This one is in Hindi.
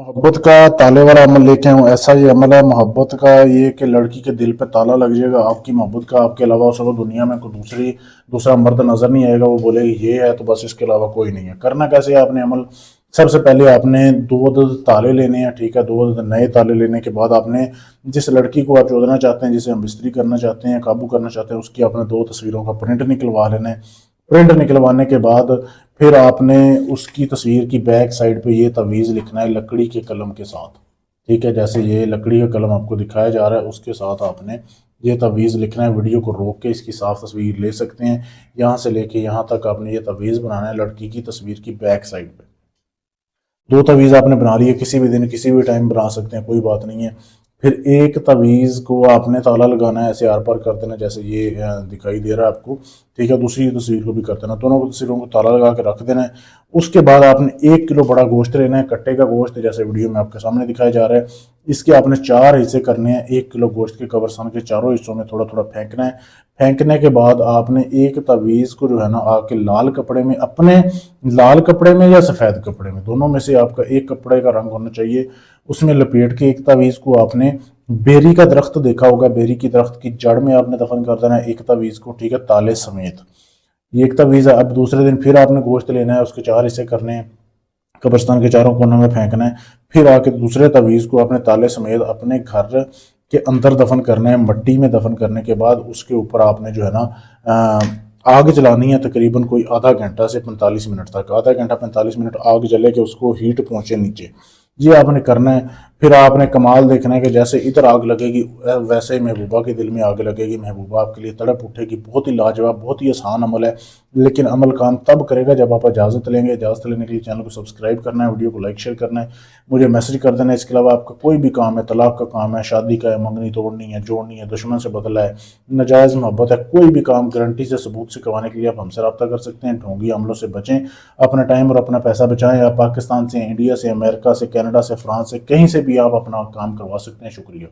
मोहब्बत का ताले वाला अमल लेके आऊँ। ऐसा ये अमल है मोहब्बत का, ये कि लड़की के दिल पे ताला लग जाएगा। आपकी मोहब्बत का आपके अलावा उसको दुनिया में कोई दूसरा मर्द नजर नहीं आएगा। वो बोलेगी ये है तो बस इसके अलावा कोई नहीं है। करना कैसे है आपने अमल? सबसे पहले आपने दो ताले लेने हैं, ठीक है। दो नए ताले लेने के बाद आपने जिस लड़की को आप चोदना चाहते हैं, जिसे हम बिस्तरी करना चाहते हैं, काबू करना चाहते हैं, उसकी आपने दो तस्वीरों का प्रिंट निकलवा लेना है। प्रिंट निकलवाने के बाद फिर आपने उसकी तस्वीर की बैक साइड पे ये तवीज़ लिखना है लकड़ी के कलम के साथ, ठीक है। जैसे ये लकड़ी का कलम आपको दिखाया जा रहा है, उसके साथ आपने ये तवीज़ लिखना है। वीडियो को रोक के इसकी साफ तस्वीर ले सकते हैं। यहाँ से लेके यहाँ तक आपने ये तवीज़ बनाना है लड़की की तस्वीर की बैक साइड पे। दो तवीज़ आपने बना ली है, किसी भी दिन किसी भी टाइम बना सकते हैं, कोई बात नहीं है। फिर एक तवीज़ को आपने ताला लगाना है, ऐसे आर पार कर देना जैसे ये दिखाई दे रहा है आपको, ठीक है। दूसरी तस्वीर को भी कर देना, दोनों तस्वीरों को ताला लगा के रख देना है। उसके बाद आपने 1 किलो बड़ा गोश्त लेना है, कट्टे का गोश्त, जैसे वीडियो में आपके सामने दिखाया जा रहा है। इसके आपने 4 हिस्से करने हैं। 1 किलो गोश्त के कब्रिस्तान के चारों हिस्सों में थोड़ा थोड़ा फेंकना है। फेंकने के बाद आपने एक तवीज़ को जो है ना आके लाल कपड़े में, अपने लाल कपड़े में या सफ़ेद कपड़े में, दोनों में से आपका एक कपड़े का रंग होना चाहिए, उसमें लपेट के एक तवीज़ को आपने बेरी का दरख्त देखा होगा, बेरी की दरख्त की जड़ में आपने दफन कर देना है एक तवीज़ को, ठीक है, ताले समेत। ये एक तवीज़ है। अब दूसरे दिन फिर आपने गोश्त लेना है, उसके 4 हिस्से करने हैं, कब्रिस्तान के चारों कोनों में फेंकना है। फिर आके दूसरे तवीज़ को अपने ताले समेत अपने घर के अंदर दफन करना है। मट्टी में दफन करने के बाद उसके ऊपर आपने जो है ना आग जलानी है, तकरीबन कोई आधा घंटा से 45 मिनट तक। आधा घंटा 45 मिनट आग जले के उसको हीट पहुंचे नीचे, ये आपने करना है। फिर आपने कमाल देखना है कि जैसे इधर आग लगेगी वैसे ही महबूबा के दिल में आग लगेगी, महबूबा आपके लिए तड़प उठेगी। बहुत ही लाजवाब, बहुत ही आसान अमल है, लेकिन अमल काम तब करेगा जब आप इजाज़त लेंगे। इजाज़त लेने के लिए चैनल को सब्सक्राइब करना है, वीडियो को लाइक शेयर करना है, मुझे मैसेज कर देना है। इसके अलावा आपका कोई भी काम है, तलाक का काम है, शादी का है, मंगनी तोड़नी है, जोड़नी है, दुश्मन से बदला है, नाजायज़ मोहब्बत है, कोई भी काम गारंटी से सबूत से करवाने के लिए आप हमसे रब्ता कर सकते हैं। ढोंगी अमलों से बचें, अपना टाइम और अपना पैसा बचाएं। आप पाकिस्तान से, इंडिया से, अमेरिका से, कनाडा से, फ्रांस से, कहीं से भी आप अपना काम करवा सकते हैं। शुक्रिया।